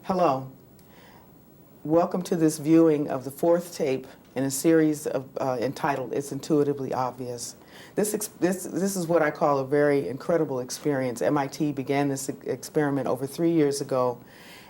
Hello. Welcome to this viewing of the fourth tape in a series of, entitled It's Intuitively Obvious. This is what I call a very incredible experience. MIT began this experiment over 3 years ago,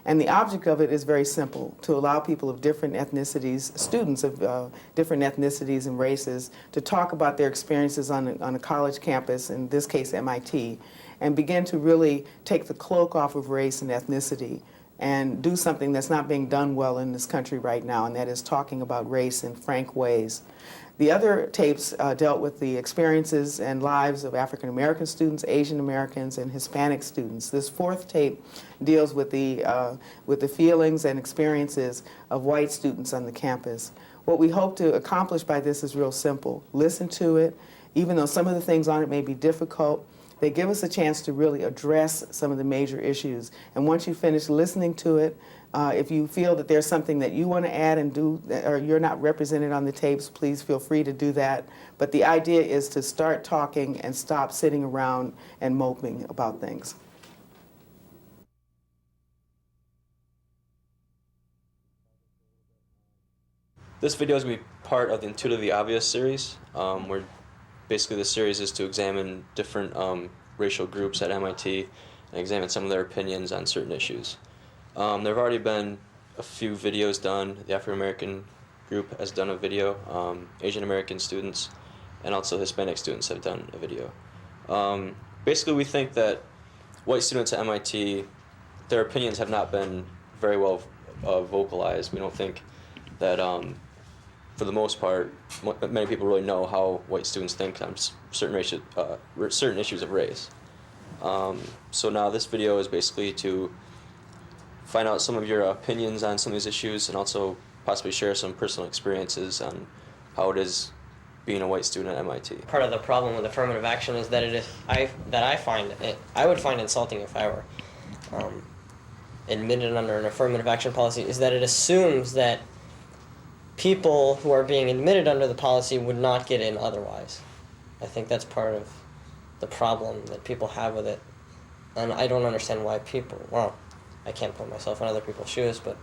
and the object of it is very simple: to allow people of different ethnicities, students of different ethnicities and races, to talk about their experiences on a college campus, in this case MIT, and begin to really take the cloak off of race and ethnicity and do something that's not being done well in this country right now, and that is talking about race in frank ways. The other tapes dealt with the experiences and lives of African American students, Asian Americans, and Hispanic students. This fourth tape deals with the feelings and experiences of white students on the campus. What we hope to accomplish by this is real simple. Listen to it. Even though some of the things on it may be difficult, they give us a chance to really address some of the major issues. And once you finish listening to it, if you feel that there's something that you want to add and do, or you're not represented on the tapes, please feel free to do that. But the idea is to start talking and stop sitting around and moping about things. This video is going to be part of the Intuitively Obvious series, where basically the series is to examine different racial groups at MIT and examine some of their opinions on certain issues. There have already been a few videos done. The African American group has done a video. Asian American students and also Hispanic students have done a video. Basically, we think that white students at MIT, their opinions have not been very well vocalized. We don't think that for the most part, many people really know how white students think on certain issues of race. So now this video is basically to find out some of your opinions on some of these issues and also possibly share some personal experiences on how it is being a white student at MIT. Part of the problem with affirmative action is that I would find insulting if I were admitted under an affirmative action policy, is that it assumes that people who are being admitted under the policy would not get in otherwise. I think that's part of the problem that people have with it. And I don't understand why I can't put myself in other people's shoes, but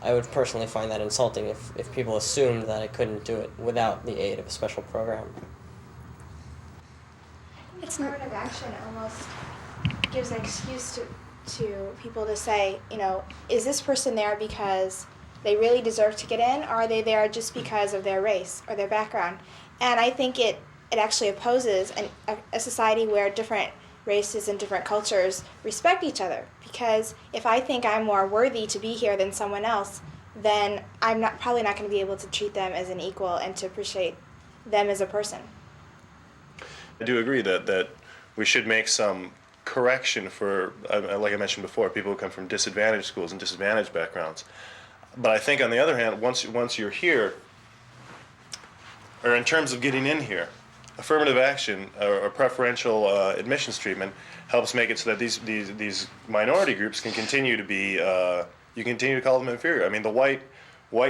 I would personally find that insulting if people assumed that I couldn't do it without the aid of a special program. Affirmative action almost gives an excuse to people to say, is this person there because they really deserve to get in, or are they there just because of their race or their background? And I think it actually opposes a society where different races and different cultures respect each other. Because if I think I'm more worthy to be here than someone else, then I'm probably not going to be able to treat them as an equal and to appreciate them as a person. I do agree that we should make some correction for, like I mentioned before, people who come from disadvantaged schools and disadvantaged backgrounds. But I think, on the other hand, once you're here, or in terms of getting in here, affirmative action or preferential admissions treatment helps make it so that these minority groups can continue to be, you continue to call them inferior. I mean, the white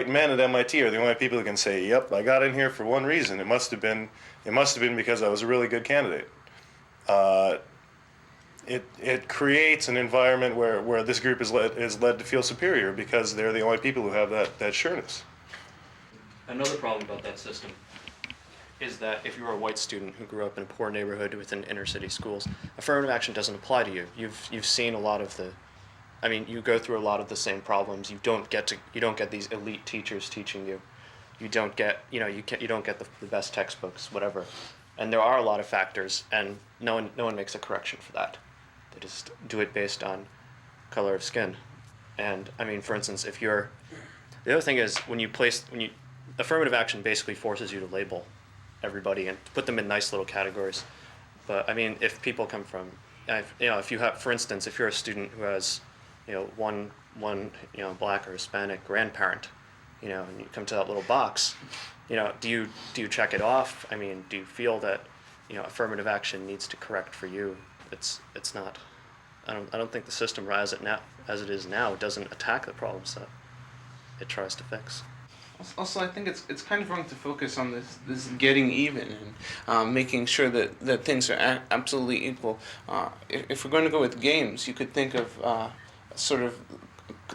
men at MIT are the only people who can say, "Yep, I got in here for one reason. It must have been because I was a really good candidate." It creates an environment where this group is led to feel superior because they're the only people who have that sureness. Another problem about that system is that if you're a white student who grew up in a poor neighborhood within inner city schools, affirmative action doesn't apply to you. You've seen a lot of you go through a lot of the same problems. You don't get these elite teachers teaching you. You don't get you don't get the best textbooks, whatever. And there are a lot of factors, and no one makes a correction for that. They just do it based on color of skin. And I mean, for instance, the other thing is affirmative action basically forces you to label everybody and put them in nice little categories. But I mean, if people come from, if you have, for instance, if you're a student who has, one black or Hispanic grandparent, and you come to that little box, do you check it off? I mean, do you feel that, affirmative action needs to correct for you? It's not. I don't think the system as it is now doesn't attack the problems that it tries to fix. Also, I think it's kind of wrong to focus on this getting even and making sure that things are absolutely equal. If we're going to go with games, you could think of sort of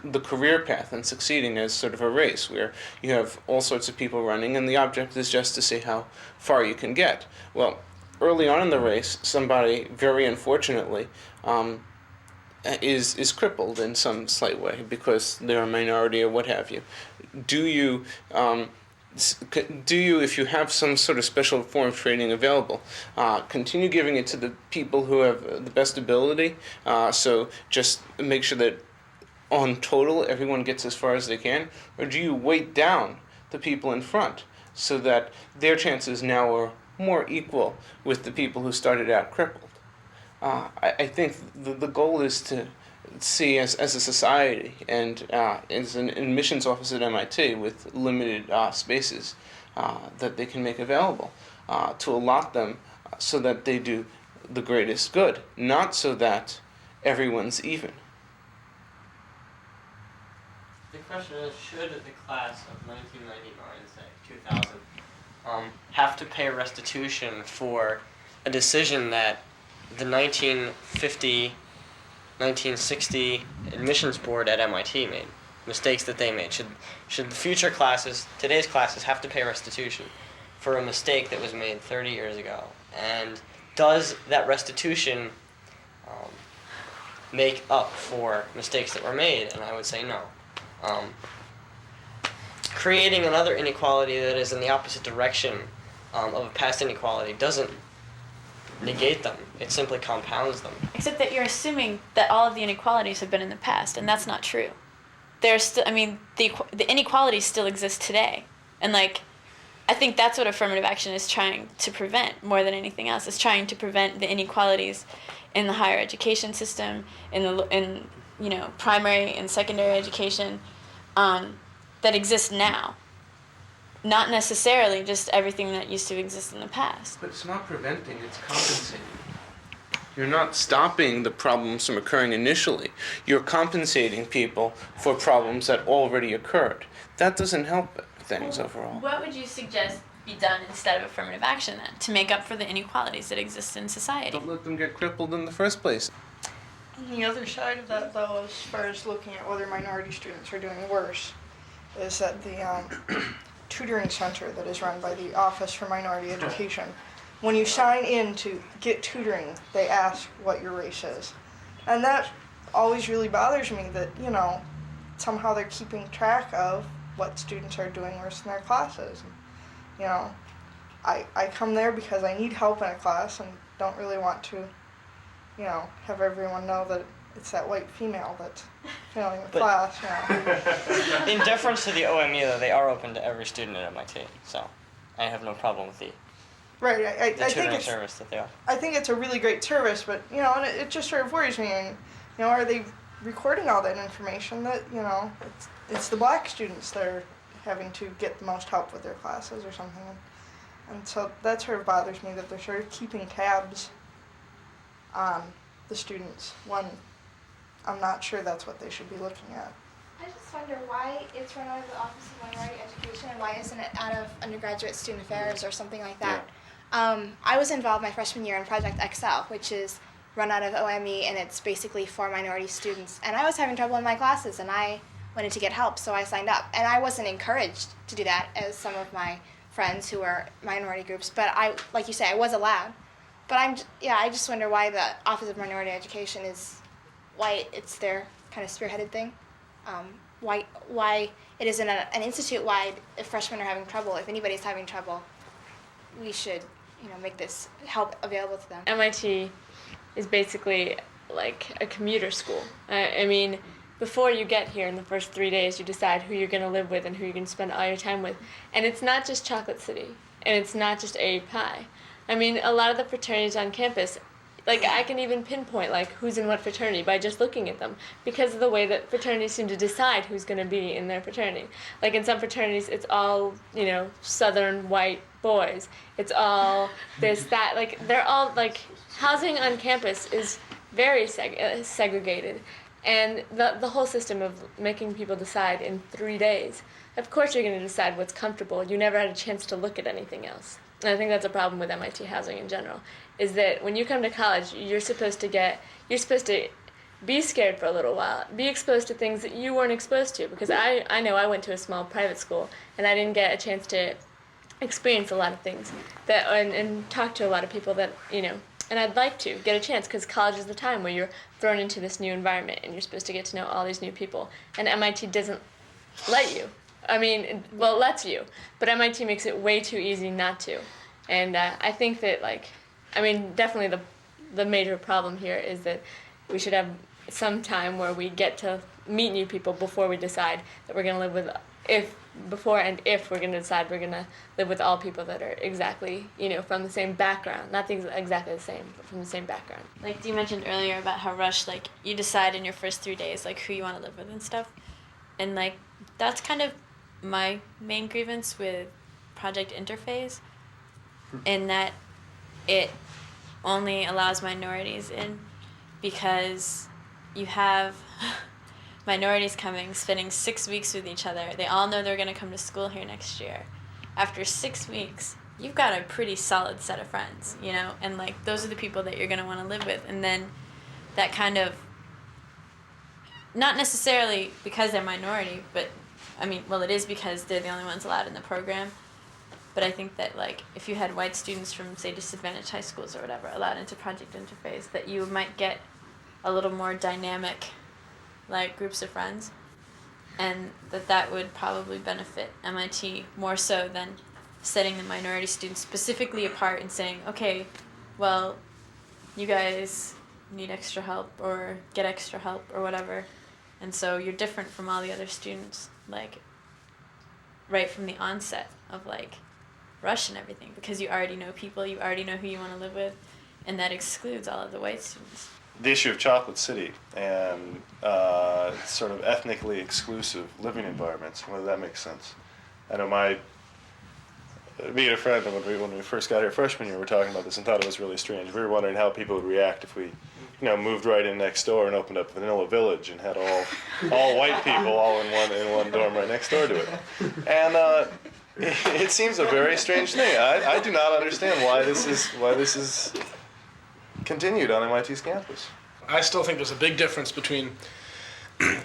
the career path and succeeding as sort of a race where you have all sorts of people running, and the object is just to see how far you can get. Well, early on in the race, somebody very unfortunately is crippled in some slight way because they're a minority or what have you. Do you if you have some sort of special form of training available, continue giving it to the people who have the best ability? So just make sure that on total everyone gets as far as they can, or do you weight down the people in front so that their chances now are more equal with the people who started out crippled? I think the goal is to see as a society and as an admissions office at MIT with limited spaces that they can make available to allot them so that they do the greatest good, not so that everyone's even. The question is, should the class of 1999, say 2000, have to pay restitution for a decision that the 1950, 1960 admissions board at MIT made, mistakes that they made? Should the future classes, today's classes, have to pay restitution for a mistake that was made 30 years ago? And does that restitution make up for mistakes that were made? And I would say no. Creating another inequality that is in the opposite direction of a past inequality doesn't negate them. It simply compounds them. Except that you're assuming that all of the inequalities have been in the past, and that's not true. There's still, I mean, the inequalities still exist today, and like, I think that's what affirmative action is trying to prevent more than anything else. It's trying to prevent the inequalities in the higher education system, in primary and secondary education, that exist now. Not necessarily just everything that used to exist in the past. But it's not preventing, it's compensating. You're not stopping the problems from occurring initially. You're compensating people for problems that already occurred. That doesn't help things overall. What would you suggest be done instead of affirmative action then, to make up for the inequalities that exist in society? Don't let them get crippled in the first place. On the other side of that, though, as far as looking at whether minority students are doing worse, is that the tutoring center that is run by the Office for Minority Education, when you sign in to get tutoring, they ask what your race is. And that always really bothers me that, somehow they're keeping track of what students are doing worse in their classes. I come there because I need help in a class and don't really want to, have everyone know that it's that white female that's failing the class. In deference to the OME, though, they are open to every student at MIT, so I have no problem with the Right, I think tutoring it's service that they offer. I think it's a really great service, but and it just sort of worries me. And are they recording all that information that it's the black students that are having to get the most help with their classes or something, and so that sort of bothers me that they're sort of keeping tabs on the students when I'm not sure that's what they should be looking at. I just wonder why it's run out of the Office of Minority Education and why isn't it out of undergraduate student affairs or something like that. I was involved my freshman year in Project XL, which is run out of OME, and it's basically for minority students. And I was having trouble in my classes, and I wanted to get help, so I signed up. And I wasn't encouraged to do that as some of my friends who were minority groups, but I, like you say, I was allowed. But I just wonder why the Office of Minority Education why it's their kind of spearheaded thing. Why it isn't an institute-wide, if freshmen are having trouble, if anybody's having trouble, we should, make this help available to them. MIT is basically like a commuter school. I mean, before you get here in the first 3 days, you decide who you're going to live with and who you're going to spend all your time with. And it's not just Chocolate City, and it's not just A Pi. I mean, a lot of the fraternities on campus, like, I can even pinpoint, like, who's in what fraternity by just looking at them because of the way that fraternities seem to decide who's going to be in their fraternity. Like, in some fraternities, it's all, Southern white boys. It's all this, that. Like, they're all, like, housing on campus is very segregated. And the whole system of making people decide in 3 days, of course you're going to decide what's comfortable. You never had a chance to look at anything else. And I think that's a problem with MIT housing in general, is that when you come to college, you're supposed to be scared for a little while, be exposed to things that you weren't exposed to, because I know I went to a small private school and I didn't get a chance to experience a lot of things that and talk to a lot of people that, you know, and I'd like to get a chance, because college is the time where you're thrown into this new environment and you're supposed to get to know all these new people, and MIT doesn't let you. I mean, well, it lets you, but MIT makes it way too easy not to. And I think that, like, I mean, definitely the major problem here is that we should have some time where we get to meet new people before we decide that we're going to live with, if we're going to decide we're going to live with all people that are exactly, you know, from the same background. Not things exactly the same, but from the same background. Like you mentioned earlier about how Rush, like, you decide in your first 3 days, like, who you want to live with and stuff. And, like, that's kind of my main grievance with Project Interface, in that it only allows minorities in, because you have minorities coming, spending 6 weeks with each other. They all know they're going to come to school here next year. After 6 weeks, you've got a pretty solid set of friends, you know? And, like, those are the people that you're going to want to live with. And then that kind of, not necessarily because they're minority, but, I mean, well, it is because they're the only ones allowed in the program. But I think that, like, if you had white students from, say, disadvantaged high schools or whatever allowed into Project Interface, that you might get a little more dynamic, like, groups of friends, and that would probably benefit MIT more so than setting the minority students specifically apart and saying, okay, well, you guys need extra help or get extra help or whatever, and so you're different from all the other students, like, right from the onset of, like, Rush and everything, because you already know people, you already know who you want to live with, and that excludes all of the white students. The issue of Chocolate City and sort of ethnically exclusive living environments, whether that makes sense. I know being a friend, when we first got here freshman year, we were talking about this and thought it was really strange. We were wondering how people would react if we, you know, moved right in next door and opened up Vanilla Village and had all white people all in one dorm right next door to it. And it seems a very strange thing. I do not understand why this is continued on MIT's campus. I still think there's a big difference between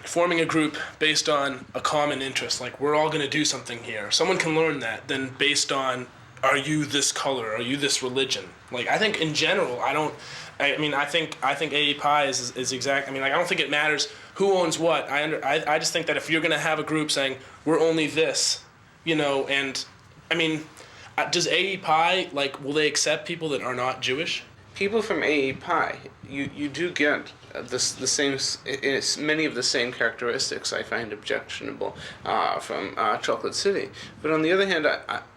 forming a group based on a common interest, like we're all going to do something here. Someone can learn that, then based on, are you this color, are you this religion? Like, I think in general, I think AE Pi is exact. I mean, like, I don't think it matters who owns what. I just think that if you're going to have a group saying we're only this, you know, and I mean, does AE Pi, like, will they accept people that are not Jewish? People from AE Pi, you do get the same, many of the same characteristics I find objectionable from Chocolate City. But on the other hand,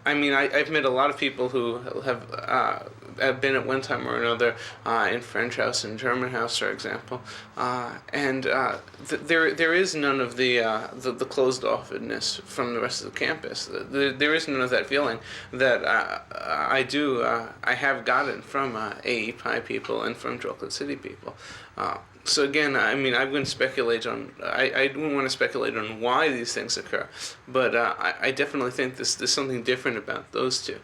I've met a lot of people who have been at one time or another in French House and German House, for example, and there is none of the closed offedness from the rest of the campus. There is none of that feeling that I have gotten from AE Pi people and from Chocolate City people. So again, I mean, I wouldn't speculate on. I wouldn't want to speculate on why these things occur, but I definitely think there's something different about those two.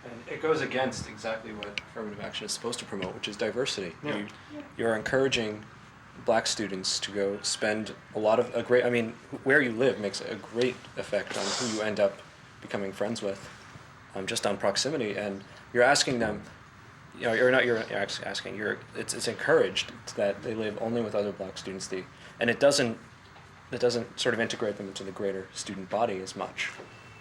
And it goes against exactly what affirmative action is supposed to promote, which is diversity. Yeah. You're encouraging black students to go spend where you live makes a great effect on who you end up becoming friends with, just on proximity. And you're asking them, you know, it's encouraged that they live only with other black students, and it doesn't sort of integrate them into the greater student body as much.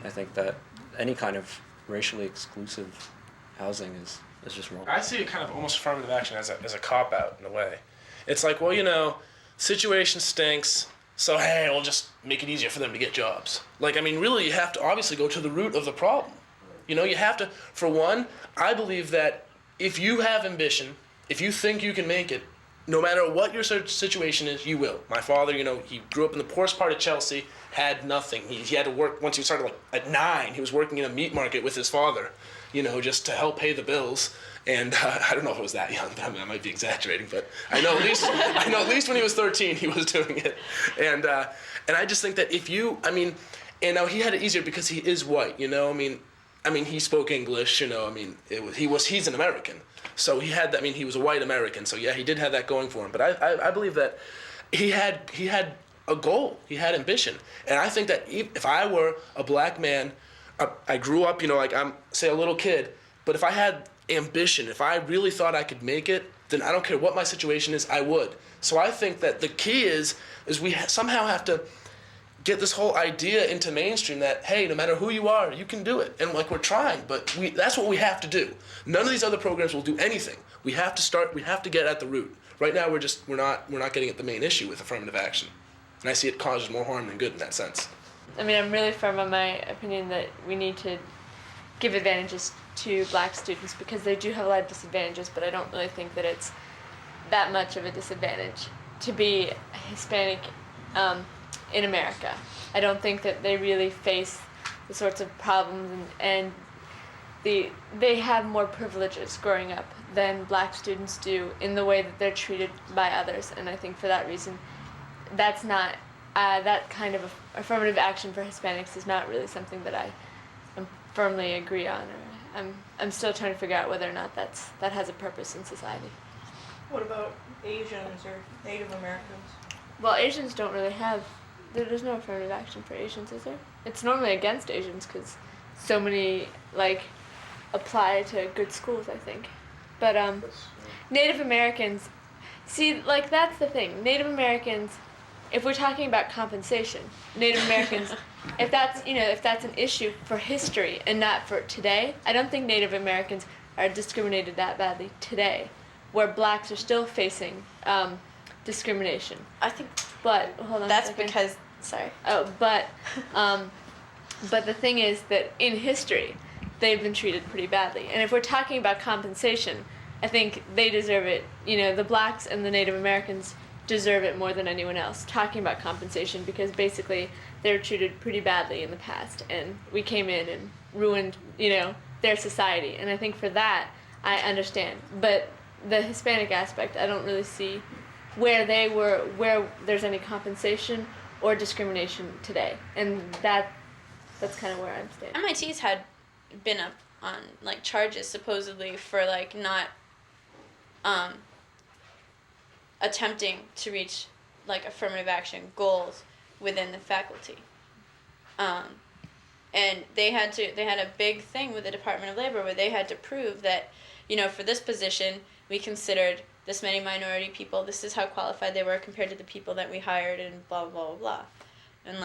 I think that any kind of racially exclusive housing is just wrong. I see it kind of almost affirmative action as a cop-out in a way. It's like, well, you know, situation stinks, so hey, we'll just make it easier for them to get jobs. Like, I mean, really, you have to obviously go to the root of the problem. You know, you have to, for one, I believe that if you have ambition, if you think you can make it, no matter what your situation is, you will. My father, you know, he grew up in the poorest part of Chelsea, had nothing. He had to work, once he started like at 9, he was working in a meat market with his father, you know, just to help pay the bills. And I don't know if it was that young, but I might be exaggerating, but I know at least when he was 13, he was doing it. And I just think that if you, I mean, and now he had it easier because he is white, you know, I mean, he spoke English, you know, I mean, he's an American. So he had that. I mean, he was a white American, so yeah, he did have that going for him. But I believe that he had a goal. He had ambition, and I think that if I were a black man, I grew up, like I'm say a little kid, but if I had ambition, if I really thought I could make it, then I don't care what my situation is, I would. So I think that the key is we somehow have to get this whole idea into mainstream that, hey, no matter who you are, you can do it. And we're trying, but that's what we have to do. None of these other programs will do anything. We have to get at the root. Right now we're not getting at the main issue with affirmative action. And I see it causes more harm than good in that sense. I mean, I'm really firm on my opinion that we need to give advantages to black students because they do have a lot of disadvantages, but I don't really think that it's that much of a disadvantage to be Hispanic in America. I don't think that they really face the sorts of problems and they have more privileges growing up than black students do in the way that they're treated by others, and I think for that reason that's not that kind of affirmative action for Hispanics is not really something that I firmly agree on, or I'm still trying to figure out whether or not that has a purpose in society. What about Asians or Native Americans? Well, Asians don't really have, there's no affirmative action for Asians, is there? It's normally against Asians because so many apply to good schools, I think. But Native Americans, see, that's the thing. Native Americans, if we're talking about compensation, Native Americans, if that's an issue for history and not for today, I don't think Native Americans are discriminated that badly today, where blacks are still facing discrimination. I think But hold on. that's a second. because sorry. Oh, but the thing is that in history, they've been treated pretty badly. And if we're talking about compensation, I think they deserve it. The blacks and the Native Americans deserve it more than anyone else. Talking about compensation because basically they were treated pretty badly in the past, and we came in and ruined, their society. And I think for that, I understand. But the Hispanic aspect, I don't really see where there's any compensation or discrimination today, and that's kind of where I'm standing. MIT's had been up on charges supposedly for not attempting to reach affirmative action goals within the faculty, and they had a big thing with the Department of Labor where they had to prove that for this position we considered this many minority people, this is how qualified they were compared to the people that we hired, and blah blah blah blah. And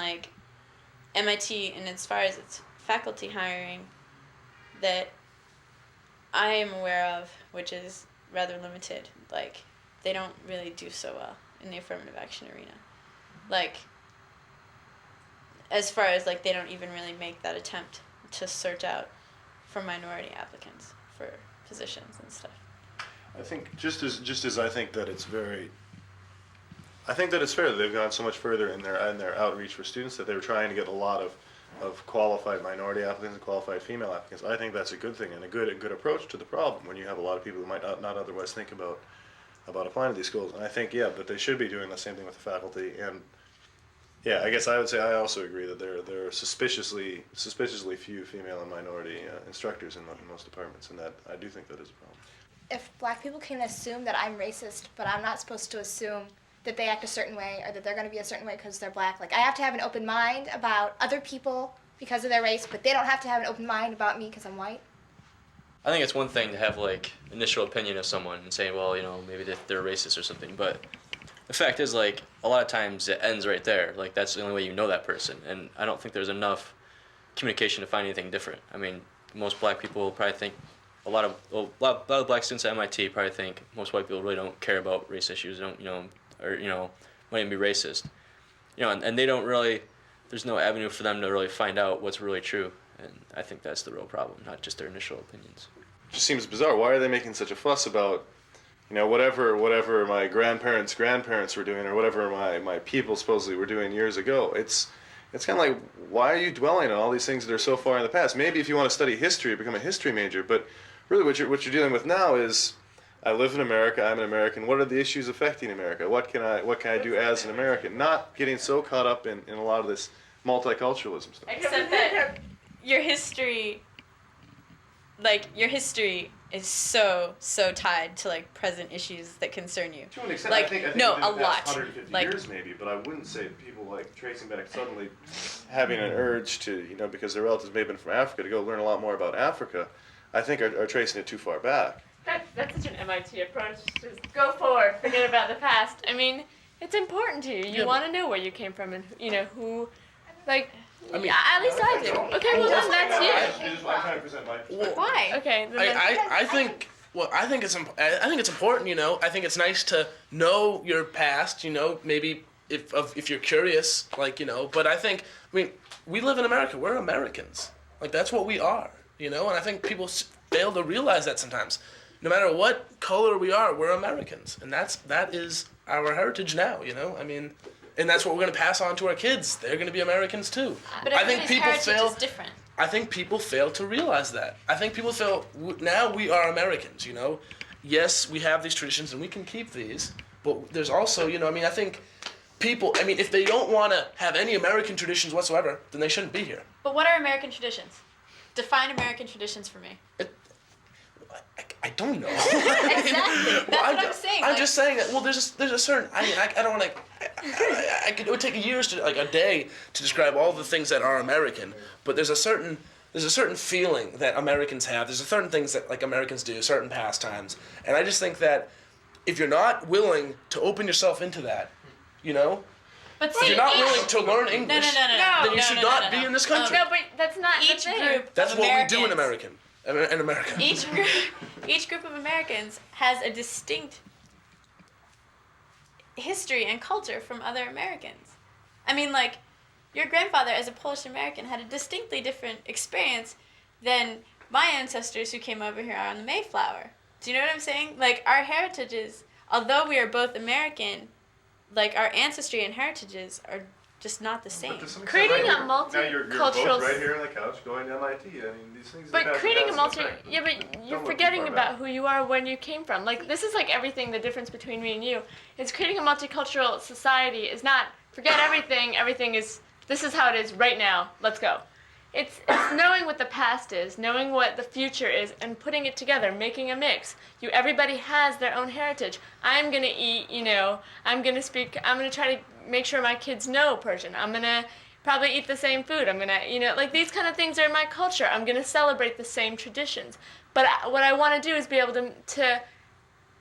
MIT, and as far as its faculty hiring that I am aware of, which is rather limited, they don't really do so well in the affirmative action arena. As far as they don't even really make that attempt to search out for minority applicants for positions and stuff. I think just as I think that it's fair that they've gone so much further in their outreach for students that they were trying to get a lot of qualified minority applicants and qualified female applicants. I think that's a good thing and a good approach to the problem when you have a lot of people who might not otherwise think about applying to these schools. And I think that they should be doing the same thing with the faculty. And I guess I would say I also agree that there are suspiciously few female and minority instructors in most departments, and that I do think that is a problem. If black people can assume that I'm racist, but I'm not supposed to assume that they act a certain way or that they're going to be a certain way because they're black. I have to have an open mind about other people because of their race, but they don't have to have an open mind about me because I'm white. I think it's one thing to have initial opinion of someone and say, well, maybe they're racist or something, but the fact is a lot of times it ends right there. That's the only way you know that person, and I don't think there's enough communication to find anything different. I mean, most black people probably think a lot of black students at MIT probably think most white people really don't care about race issues, don't might even be racist, and they don't really. There's no avenue for them to really find out what's really true, and I think that's the real problem, not just their initial opinions. It just seems bizarre. Why are they making such a fuss about, whatever my grandparents were doing, or whatever my people supposedly were doing years ago? It's kind of why are you dwelling on all these things that are so far in the past? Maybe if you want to study history, become a history major, but really what you're dealing with now is, I live in America, I'm an American, what are the issues affecting America? What can I do as an American? Not getting so caught up in a lot of this multiculturalism stuff. Except that your history is so tied to like present issues that concern you. To an extent, Like, I think no, within a the past lot. 150 Like- years maybe, but I wouldn't say people like tracing back suddenly having an urge to, because their relatives may have been from Africa, to go learn a lot more about Africa, I think are tracing it too far back. That's such an MIT approach. Just go forward, forget about the past. I mean, it's important to you. You want to know where you came from and who, like. I mean, at least I do. Okay, well then that's you. I'm trying to present my perspective. Why? Okay, then I think. Well, I think it's important. I think it's nice to know your past. Maybe if you're curious, But I mean, we live in America. We're Americans. Like that's what we are. And I think people fail to realize that sometimes. No matter what color we are, we're Americans, and that is our heritage now. I mean. And that's what we're going to pass on to our kids. They're going to be Americans too. But I think people heritage fail. is different. I think people fail to realize that. I think people fail. Now we are Americans. Yes, we have these traditions and we can keep these, but there's also, I think people. I mean, if they don't want to have any American traditions whatsoever, then they shouldn't be here. But what are American traditions? Define American traditions for me. I don't know. Exactly. That's what I'm saying. I'm just saying that. Well, there's a certain. I mean, I don't want to. It would take years to a day to describe all the things that are American. But there's a certain feeling that Americans have. There's certain things that like Americans do, certain pastimes, and I just think that if you're not willing to open yourself into that, But if you're not willing to learn English, No. then you should not be in this country. no, but that's not the Each thing. group That's of what Americans, we do in America. Each group of Americans has a distinct history and culture from other Americans. I mean, like, your grandfather as a Polish American had a distinctly different experience than my ancestors who came over here on the Mayflower. Do you know what I'm saying? Like, our heritages, although we are both American, like, our ancestry and heritages are just not the same. Creating a Now you're both multicultural. right here on the couch going to MIT. I mean, these things. But creating a but you're look too forgetting far about back. who you are, when you came from. Like, this is like everything, the difference between me and you. It's creating a multicultural society is not, forget everything is, this is how it is right now, let's go. It's knowing what the past is, knowing what the future is, and putting it together, making a mix. Everybody has their own heritage. I'm gonna eat, I'm gonna speak, I'm gonna try to make sure my kids know Persian. I'm gonna probably eat the same food. I'm gonna, like these kind of things are my culture. I'm gonna celebrate the same traditions. But what I want to do is be able to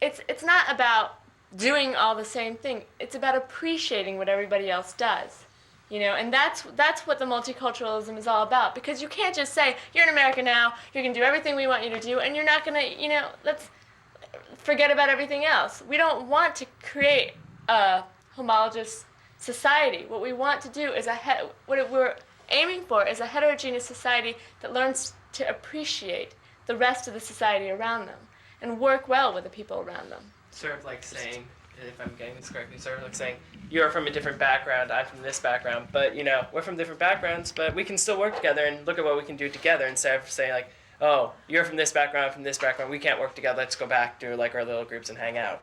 it's not about doing all the same thing. It's about appreciating what everybody else does. And that's what the multiculturalism is all about. Because you can't just say, you're in America now, you're going to do everything we want you to do, and you're not going to, let's forget about everything else. We don't want to create a homologous society. What we want to do is what we're aiming for is a heterogeneous society that learns to appreciate the rest of the society around them and work well with the people around them. Sort of like saying, if I'm getting this correctly, sort of like saying, you're from a different background, I'm from this background, but, we're from different backgrounds, but we can still work together and look at what we can do together instead of saying, like, oh, you're from this background, I'm from this background, we can't work together, let's go back to, like, our little groups and hang out.